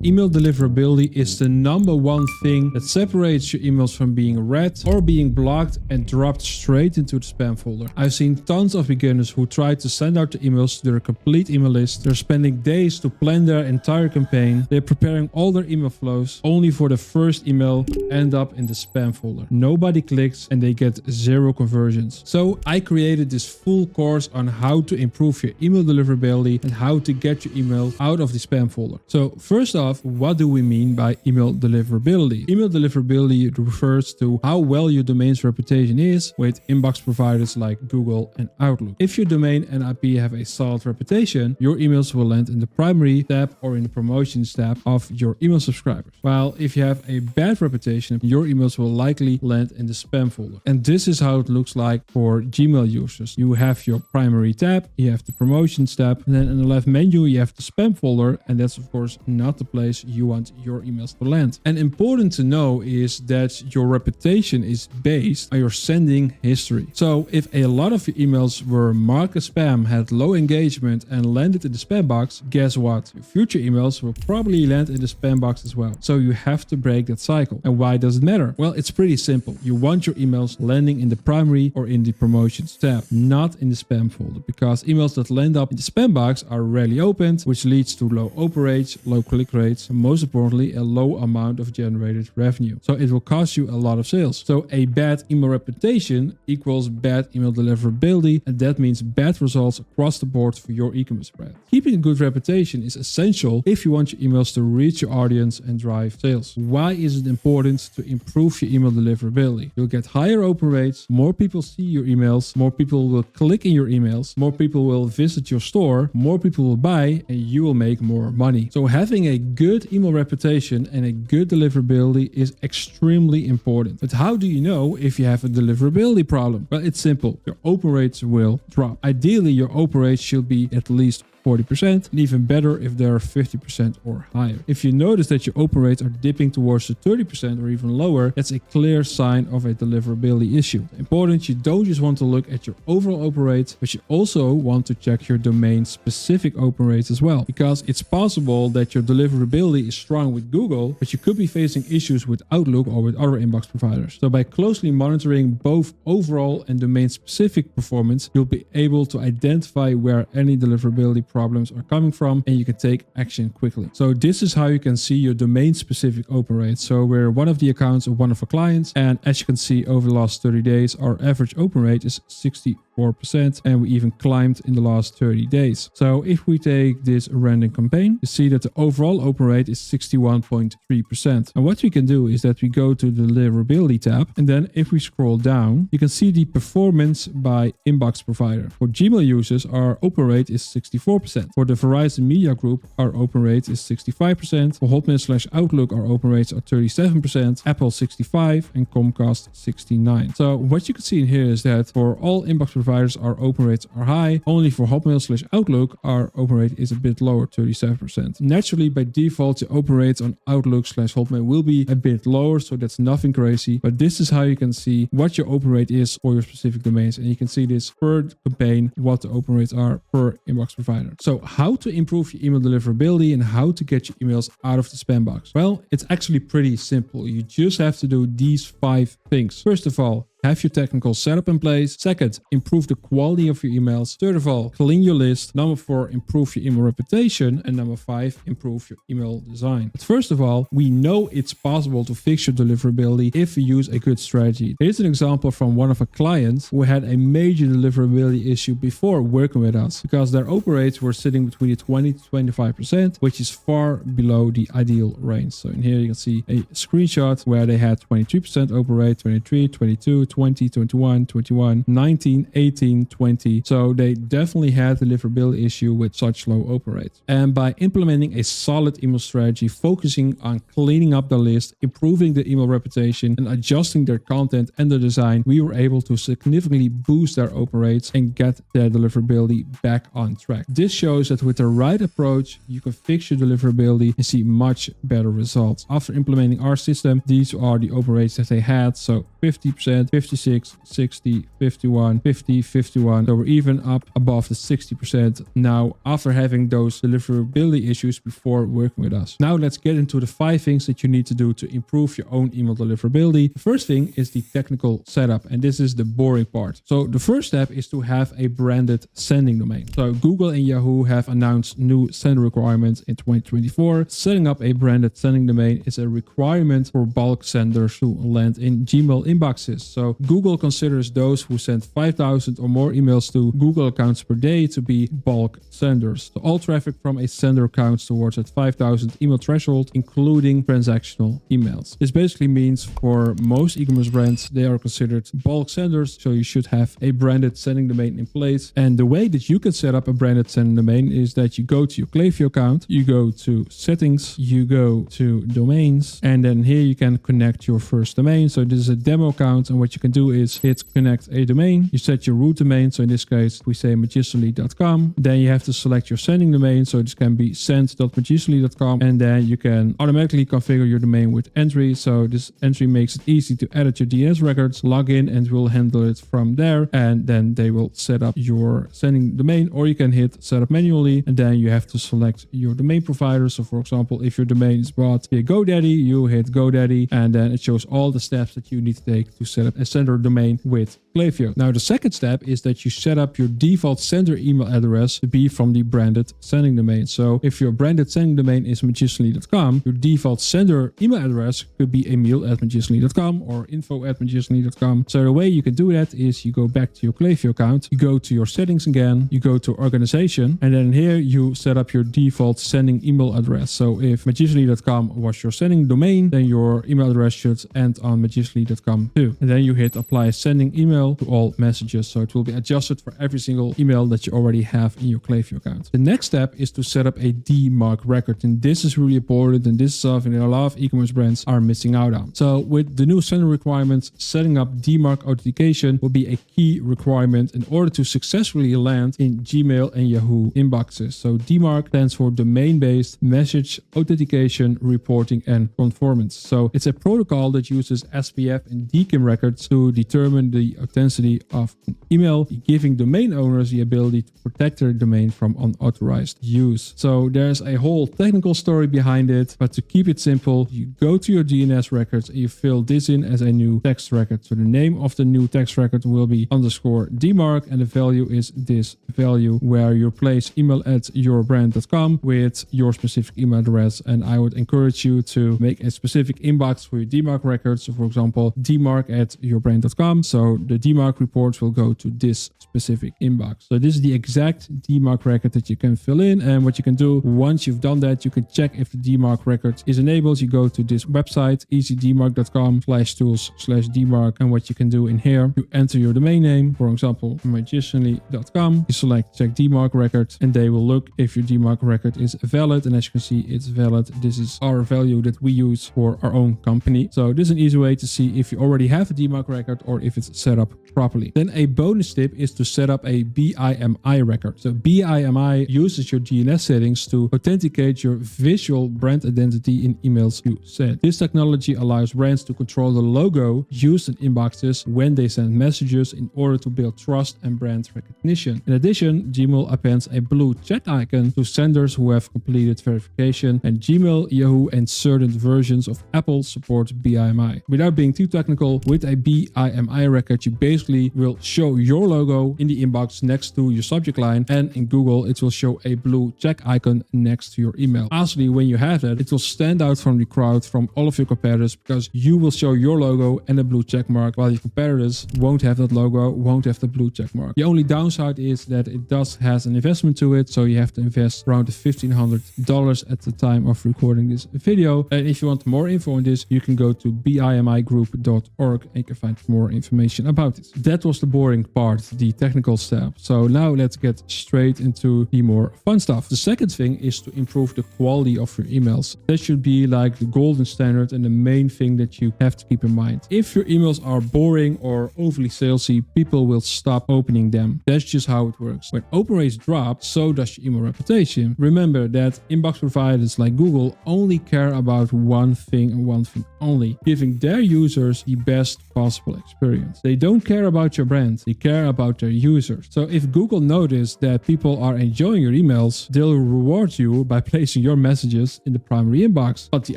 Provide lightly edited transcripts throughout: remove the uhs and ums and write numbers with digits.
Email deliverability is the number one thing that separates your emails from being read or being blocked and dropped straight into the spam folder. I've seen tons of beginners who try to send out the emails to their complete email list. They're spending days to plan their entire campaign. They're preparing all their email flows only for the first email to end up in the spam folder. Nobody clicks and they get 0 conversions. So I created this full course on how to improve your email deliverability and how to get your email out of the spam folder. So first off, what do we mean by email deliverability? Email deliverability refers to how well your domain's reputation is with inbox providers like Google and Outlook. If your domain and IP have a solid reputation, your emails will land in the primary tab or in the promotions tab of your email subscribers. While if you have a bad reputation, your emails will likely land in the spam folder. And this is how it looks like for Gmail users. You have your primary tab, you have the promotions tab, and then in the left menu you have the spam folder, and that's of course not the place you want your emails to land. And important to know is that your reputation is based on your sending history. So if a lot of your emails were marked as spam, had low engagement, and landed in the spam box, guess what? Your future emails will probably land in the spam box as well. So you have to break that cycle. And why does it matter? Well, it's pretty simple. You want your emails landing in the primary or in the promotions tab, not in the spam folder, because emails that land up in the spam box are rarely opened, which leads to low open rates, low click rates, and most importantly, a low amount of generated revenue. So it will cost you a lot of sales. So a bad email reputation equals bad email deliverability, and that means bad results across the board for your e-commerce brand. Keeping a good reputation is essential if you want your emails to reach your audience and drive sales. Why is it important to improve your email deliverability? You'll get higher open rates, more people see your emails, more people will click in your emails, more people will visit your store, more people will buy, and you will make more money. So having a good email reputation and a good deliverability is extremely important. But how do you know if you have a deliverability problem? Well, it's simple. Your open rates will drop. Ideally, your open rates should be at least 40%, and even better if they are 50% or higher. If you notice that your open rates are dipping towards the 30% or even lower, that's a clear sign of a deliverability issue. Important, you don't just want to look at your overall open rates, but you also want to check your domain specific open rates as well, because it's possible that your deliverability is strong with Google, but you could be facing issues with Outlook or with other inbox providers. So by closely monitoring both overall and domain specific performance, you'll be able to identify where any deliverability problems are coming from, and you can take action quickly. So this is how you can see your domain specific open rates. So we're one of the accounts of one of our clients, and as you can see over the last 30 days, our average open rate is 64%, and we even climbed in the last 30 days. So if we take this random campaign, you see that the overall open rate is 61.3%. And what we can do is that we go to the deliverability tab, and then if we scroll down, you can see the performance by inbox provider. For Gmail users, our open rate is 64%. For the Verizon Media Group, our open rate is 65%. For Hotmail/Outlook, our open rates are 37%, Apple 65%, and Comcast 69%. So what you can see in here is that for all inbox providers, our open rates are high. Only for Hotmail/Outlook, our open rate is a bit lower, 37%. Naturally, by default, the open rates on Outlook/Hotmail will be a bit lower, so that's nothing crazy. But this is how you can see what your open rate is for your specific domains, and you can see this per campaign, what the open rates are per inbox provider. So how to improve your email deliverability and how to get your emails out of the spam box? Well, it's actually pretty simple. You just have to do these 5 things. First of all, have your technical setup in place. Second, improve the quality of your emails. Third of all, clean your list. Number 4, improve your email reputation. And number 5, improve your email design. But first of all, we know it's possible to fix your deliverability if you use a good strategy. Here's an example from one of our clients who had a major deliverability issue before working with us, because their open rates were sitting between 20 to 25%, which is far below the ideal range. So in here you can see a screenshot where they had 23% open rate, 23, 22, 20, 21, 21, 19, 18, 20. So they definitely had a deliverability issue with such low open rates. And by implementing a solid email strategy, focusing on cleaning up the list, improving the email reputation, and adjusting their content and the design, we were able to significantly boost their open rates and get their deliverability back on track. This shows that with the right approach, you can fix your deliverability and see much better results. After implementing our system, these are the open rates that they had. So 50%, 56, 60, 51, 50, 51. So we're even up above the 60% now after having those deliverability issues before working with us. Now let's get into the 5 things that you need to do to improve your own email deliverability. The first thing is the technical setup, and this is the boring part. So the first step is to have a branded sending domain. So Google and Yahoo have announced new sender requirements in 2024. Setting up a branded sending domain is a requirement for bulk senders to land in Gmail inboxes. So Google considers those who send 5,000 or more emails to Google accounts per day to be bulk senders. So all traffic from a sender counts towards that 5,000 email threshold, including transactional emails. This basically means for most e-commerce brands, they are considered bulk senders. So you should have a branded sending domain in place. And the way that you can set up a branded sending domain is that you go to your Klaviyo account, you go to settings, you go to domains, and then here you can connect your first domain. So this is a demo account, and what you can do is hit connect a domain. You set your root domain. So in this case, we say magically.com. Then you have to select your sending domain. So this can be send.magically.com, and then you can automatically configure your domain with entry. So this entry makes it easy to edit your DNS records, log in, and we'll handle it from there. And then they will set up your sending domain, or you can hit set up manually, and then you have to select your domain provider. So for example, if your domain is bought via GoDaddy, you hit GoDaddy, and then it shows all the steps that you need to take to set up a sender domain with Klaviyo. Now the second step is that you set up your default sender email address to be from the branded sending domain. So if your branded sending domain is magically.com, your default sender email address could be emil@magically.com or info@magically.com. So the way you can do that is you go back to your Klaviyo account, you go to your settings again, you go to organization, and then here you set up your default sending email address. So if magically.com was your sending domain, then your email address should end on magically.com too. And then you hit apply sending email to all messages. So it will be adjusted for every single email that you already have in your Klaviyo account. The next step is to set up a DMARC record. And this is really important. And this is something that a lot of e-commerce brands are missing out on. So with the new sender requirements, setting up DMARC authentication will be a key requirement in order to successfully land in Gmail and Yahoo inboxes. So DMARC stands for domain-based message authentication, reporting, and conformance. So it's a protocol that uses SPF and DKIM records to determine the authenticity of an email, giving domain owners the ability to protect their domain from unauthorized use. So there's a whole technical story behind it, but to keep it simple, you go to your DNS records and you fill this in as a new text record. So the name of the new text record will be _DMARC, and the value is this value, where you place email@yourbrand.com with your specific email address. And I would encourage you to make a specific inbox for your DMARC records. So for example, dmarc@yourbrand.com. So the DMARC reports will go to this specific inbox. So this is the exact DMARC record that you can fill in. And what you can do once you've done that, you can check if the DMARC record is enabled. You go to this website, easydmarc.com/tools/DMARC. And what you can do in here, you enter your domain name, for example, magicianly.com. You select check DMARC record, and they will look if your DMARC record is valid. And as you can see, it's valid. This is our value that we use for our own company. So this is an easy way to see if you already have a DMARC record or if it's set up properly. Then a bonus tip is to set up a BIMI record. So BIMI uses your DNS settings to authenticate your visual brand identity in emails you send. This technology allows brands to control the logo used in inboxes when they send messages in order to build trust and brand recognition. In addition, Gmail appends a blue check icon to senders who have completed verification, and Gmail, Yahoo, and certain versions of Apple support BIMI. Without being too technical, with a BIMI record, you basically will show your logo in the inbox next to your subject line, and in Google, it will show a blue check icon next to your email. Lastly, when you have that, it will stand out from the crowd from all of your competitors because you will show your logo and a blue check mark, while your competitors won't have that logo, won't have the blue check mark. The only downside is that it has an investment to it, so you have to invest around $1,500 at the time of recording this video. And if you want more info on this, you can go to bimigroup.org and you can find more information about it. That was the boring part, the technical step. So now let's get straight into the more fun stuff. The second thing is to improve the quality of your emails. That should be like the golden standard and the main thing that you have to keep in mind. If your emails are boring or overly salesy, people will stop opening them. That's just how it works. When open rates drop, so does your email reputation. Remember that inbox providers like Google only care about one thing and one thing only, giving their users the best possible experience. They don't care about your brand, they care about their users. So if Google notices that people are enjoying your emails, they'll reward you by placing your messages in the primary inbox. But the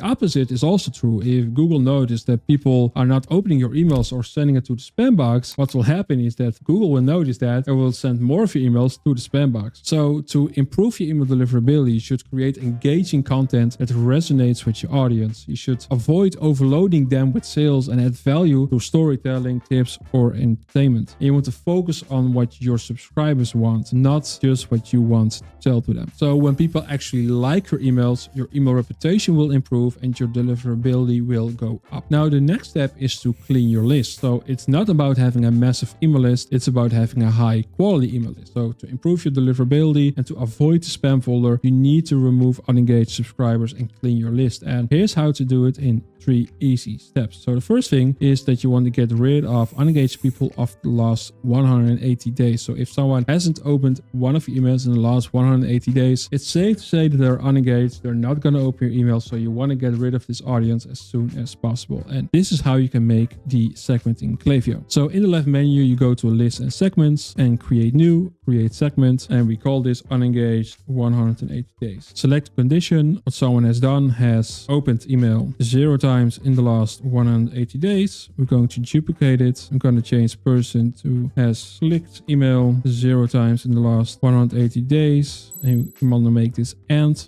opposite is also true. If Google notices that people are not opening your emails or sending it to the spam box, what will happen is that Google will notice that and will send more of your emails to the spam box. So to improve your email deliverability, you should create engaging content that resonates with your audience. You should avoid overloading them with sales and add value through storytelling, tips, or entertainment. And you want to focus on what your subscribers want, not just what you want to tell to them. So when people actually like your emails, your email reputation will improve and your deliverability will go up. Now, the next step is to clean your list. So it's not about having a massive email list, it's about having a high quality email list. So to improve your deliverability and to avoid the spam folder, you need to remove unengaged subscribers and clean your list. And here's how to do it in 3 easy steps. So the first thing is that you want to get rid of unengaged people of the last 180 days. So if someone hasn't opened one of your emails in the last 180 days, it's safe to say that they're unengaged. They're not going to open your email. So you want to get rid of this audience as soon as possible. And this is how you can make the segment in Klaviyo. So in the left menu, you go to list and segments and create new, create segment. And we call this unengaged 180 days. Select the condition. What someone has done, has opened email 0 times in the last 180 days. We're going to duplicate it. I'm going to change person to has clicked email 0 times in the last 180 days. And you want to make this and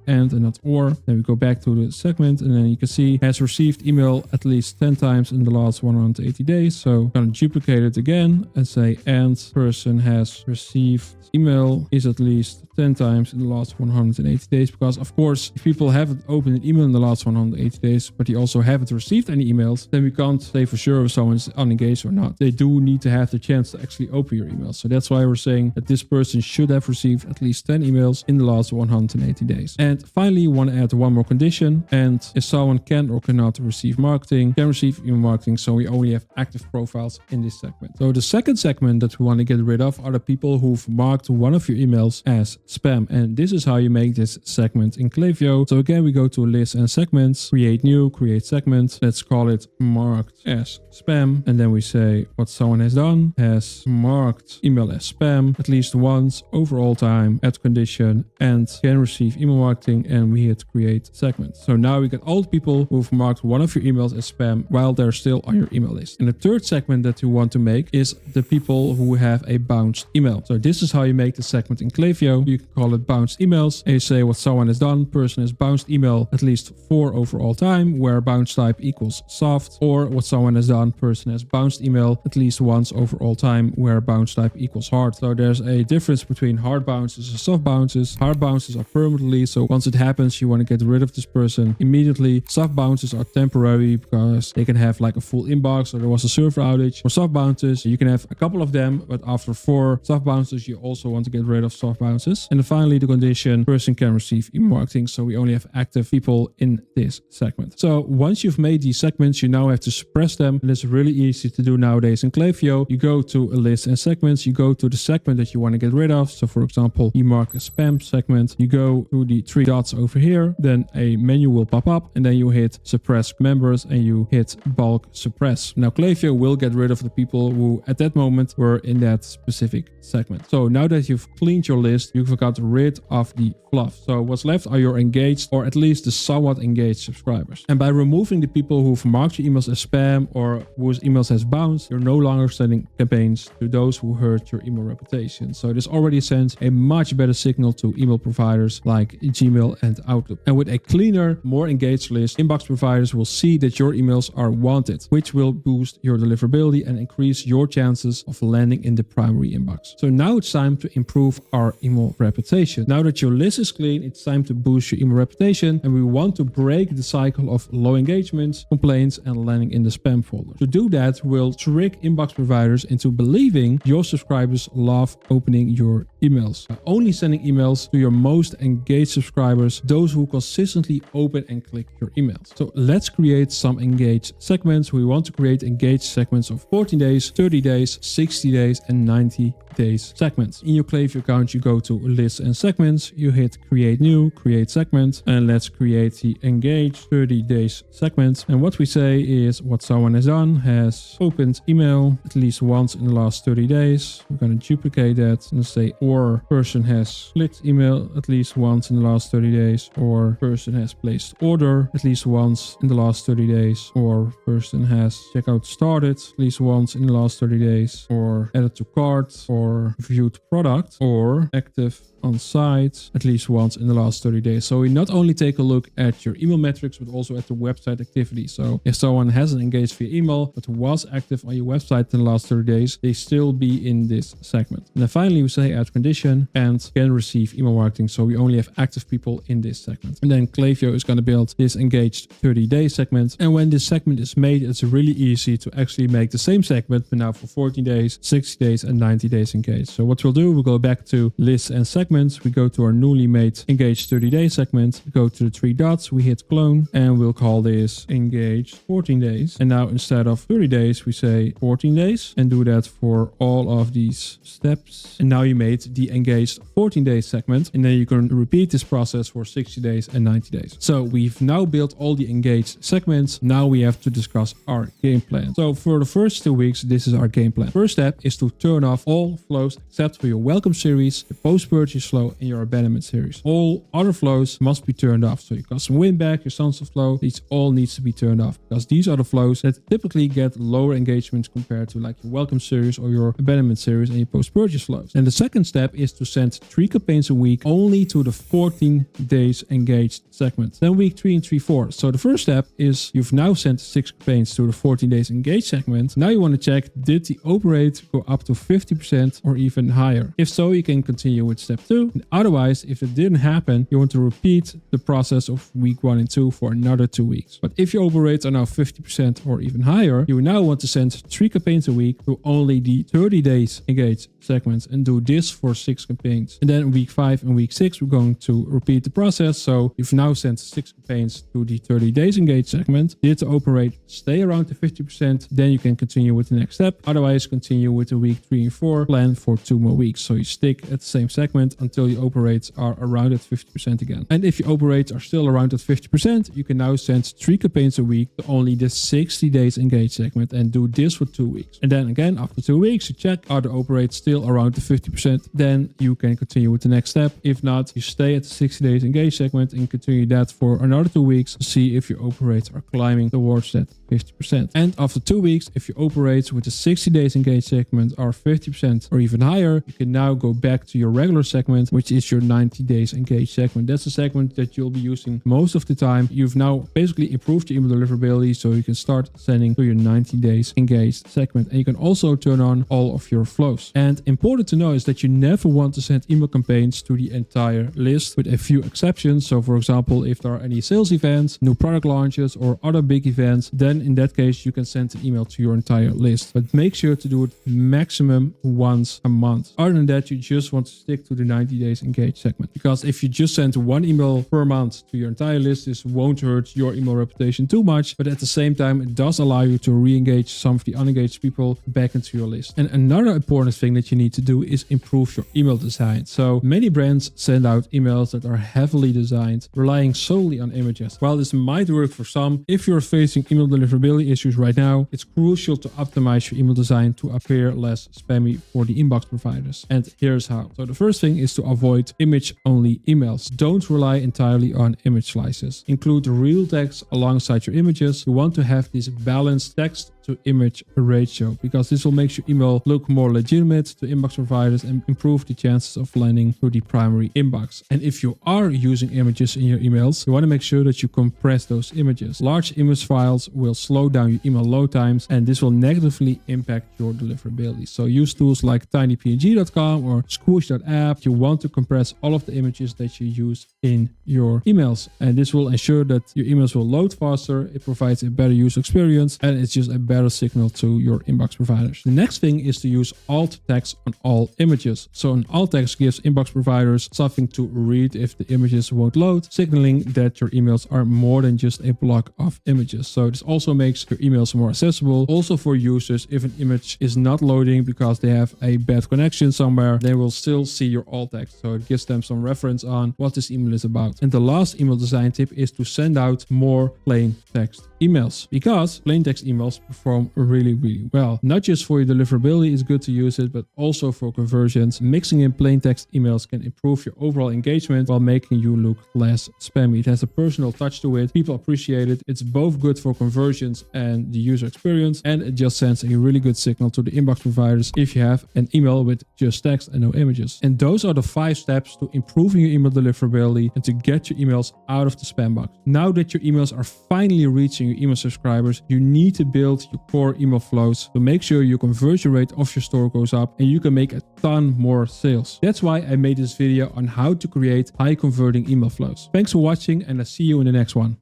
not or. Then we go back to the segment and then you can see has received email at least 10 times in the last 180 days. So I'm going to duplicate it again and say and person has received email is at least 10 times in the last 180 days. Because of course, if people haven't opened an email in the last 180 days, but they also haven't received any emails, then we can't say for sure if someone's unengaged or not. They do need to have the chance to actually open your email. So that's why we're saying that this person should have received at least 10 emails in the last 180 days. And finally, you want to add one more condition. And if someone can or cannot receive marketing, can receive email marketing. So we only have active profiles in this segment. So the second segment that we want to get rid of are the people who've marked one of your emails as spam. And this is how you make this segment in Klaviyo. So again, we go to list and segments, create new, create segment. Let's call it marked as spam. And then we say what someone has done, has marked email as spam at least once over all time, add condition, and can receive email marketing. And we hit create segment. So now we get all the people who've marked one of your emails as spam while they're still on your email list. And the third segment that you want to make is the people who have a bounced email. So this is how you make the segment in Klaviyo. You can call it bounced emails and you say what someone has done. Person has bounced email at least 4 over all time, where bounce type equals soft, or what someone has done. Person has bounced email at least once over all time, where bounce type equals hard. So there's a difference between hard bounces and soft bounces. Hard bounces are permanently. So once it happens, you want to get rid of this person immediately. Soft bounces are temporary because they can have like a full inbox or there was a server outage. For soft bounces, you can have a couple of them, but after 4 soft bounces, you also want to get rid of soft bounces. And then finally, the condition, person can receive email marketing. So we only have active people in this segment. So once you've made these segments, you now have to suppress them. And it's really easy to do nowadays in Klaviyo. You go to a list and segments, you go to the segment that you want to get rid of. So for example, you mark a spam segment, you go to the 3 dots over here, then a menu will pop up and then you hit suppress members and you hit bulk suppress. Now Klaviyo will get rid of the people who at that moment were in that specific segment. So now that you've cleaned your list, you've got rid of the fluff. So what's left are your engaged or at least the somewhat engaged subscribers. And by removing the people who've marked your emails as spam or whose emails has bounced, you're no longer sending campaigns to those who hurt your email reputation. So this already sends a much better signal to email providers like Gmail and Outlook. And with a cleaner, more engaged list, inbox providers will see that your emails are wanted, which will boost your deliverability and increase your chances of landing in the primary inbox. So now it's time to improve our email reputation. Now that your list is clean, it's time to boost your email reputation, and we want to break the cycle of low engagements, complaints, and landing in the spam folder. To do that, we'll trick inbox providers into believing your subscribers love opening your emails. By only sending emails to your most engaged subscribers subscribers, those who consistently open and click your emails. So let's create some engaged segments. We want to create engaged segments of 14 days, 30 days, 60 days, and 90 days segments. In your Klaviyo account, you go to lists and segments, you hit create new, create segment, and let's create the engaged 30 days segment. And what we say is what someone has done, has opened email at least once in the last 30 days. We're going to duplicate that and say, or person has clicked email at least once in the last 30 days, or person has placed order at least once in the last 30 days, or person has checkout started at least once in the last 30 days, or added to cart, or viewed product, or active on site at least once in the last 30 days. So we not only take a look at your email metrics, but also at the website activity. So if someone hasn't engaged via email, but was active on your website in the last 30 days, they still be in this segment. And then finally, we say add condition and can receive email marketing. So we only have active people in this segment. And then Klaviyo is going to build this engaged 30-day segment. And when this segment is made, it's really easy to actually make the same segment, but now for 14 days, 60 days, and 90 days engaged. So what we'll do, we'll go back to lists and segments. We go to our newly made engaged 30-day segment, we go to the 3 dots, we hit clone, and we'll call this engaged 14 days. And now instead of 30 days, we say 14 days and do that for all of these steps. And now you made the engaged 14-day segment, and then you can repeat this process for 60 days and 90 days. So we've now built all the engaged segments. Now we have to discuss our game plan. So for the first 2 weeks, this is our game plan. First step is to turn off all flows except for your welcome series, your post-purchase flow, and your abandonment series. All other flows must be turned off. So your custom win back, your sunset flow, these all needs to be turned off because these are the flows that typically get lower engagements compared to like your welcome series or your abandonment series and your post-purchase flows. And the second step is to send 3 campaigns a week only to the 14 days engaged segment. Then week 3 and 3, 4. So the first step is you've now sent 6 campaigns to the 14 days engaged segment. Now you want to check, did the open rate go up to 50% or even higher? If so, you can continue with step 2. And otherwise, if it didn't happen, you want to repeat the process of week 1 and 2 for another 2 weeks. But if your open rates are now 50% or even higher, you now want to send 3 campaigns a week to only the 30 days engaged segments and do this for 6 campaigns. And then week 5 and week 6, we're going to repeat the process. So you've now sent 6 campaigns to the 30 days engaged segment. Did the open rate stay around the 50%? Then you can continue with the next step. Otherwise, continue with the week 3 and 4 plan for 2 more weeks. So you stick at the same segment until your open rates are around at 50% again. And if your open rates are still around at 50%, you can now send 3 campaigns a week to only the 60 days engaged segment and do this for 2 weeks. And then again, after 2 weeks, you check, are the open rates still around the 50%? Then you can continue with the next step. If not, you stay at the 60 days engaged segment and continue that for another 2 weeks to see if your open rates are climbing towards that 50%. And after 2 weeks, if your open rates with the 60 days engaged segment are 50% or even higher, you can now go back to your regular segment, which is your 90 days engaged segment. That's a segment that you'll be using most of the time. You've now basically improved your email deliverability, so you can start sending to your 90 days engaged segment. And you can also turn on all of your flows. And important to know is that you never want to send email campaigns to the entire list, with a few exceptions. So for example, if there are any sales events, new product launches, or other big events, then in that case, you can send an email to your entire list. But make sure to do it maximum once a month. Other than that, you just want to stick to the 90 days engaged segment. Because if you just send 1 email per month to your entire list, this won't hurt your email reputation too much. But at the same time, it does allow you to re-engage some of the unengaged people back into your list. And another important thing that you need to do is improve your email design. So many brands send out emails that are heavily designed, relying solely on images. While this might work for some, if you're facing email deliverability issues right now, it's crucial to optimize your email design to appear less spammy for the inbox providers. And here's how. So the first thing is to avoid image-only emails. Don't rely entirely on image slices. Include real text alongside your images. You want to have this balanced text to image ratio, because this will make your email look more legitimate to inbox providers and improve the chances of landing to the primary inbox. And if you are using images in your emails, you want to make sure that you compress those images. Large image files will slow down your email load times, and this will negatively impact your deliverability. So use tools like tinypng.com or squoosh.app. You want to compress all of the images that you use in your emails, and this will ensure that your emails will load faster. It provides a better user experience, and it's just a better better signal to your inbox providers. The next thing is to use alt text on all images. So an alt text gives inbox providers something to read if the images won't load, signaling that your emails are more than just a block of images. So this also makes your emails more accessible. Also for users, if an image is not loading because they have a bad connection somewhere, they will still see your alt text. So it gives them some reference on what this email is about. And the last email design tip is to send out more plain text emails, because plain text emails perform really well. Not just for your deliverability is good to use it, but also for conversions. Mixing in plain text emails can improve your overall engagement while making you look less spammy. It has a personal touch to it. People appreciate it. It's both good for conversions and the user experience, and it just sends a really good signal to the inbox providers if you have an email with just text and no images. And those are the 5 steps to improving your email deliverability and to get your emails out of the spam box. Now that your emails are finally reaching your email subscribers, you need to build your core email flows to make sure your conversion rate of your store goes up and you can make a ton more sales. That's why I made this video on how to create high converting email flows. Thanks for watching, and I'll see you in the next one.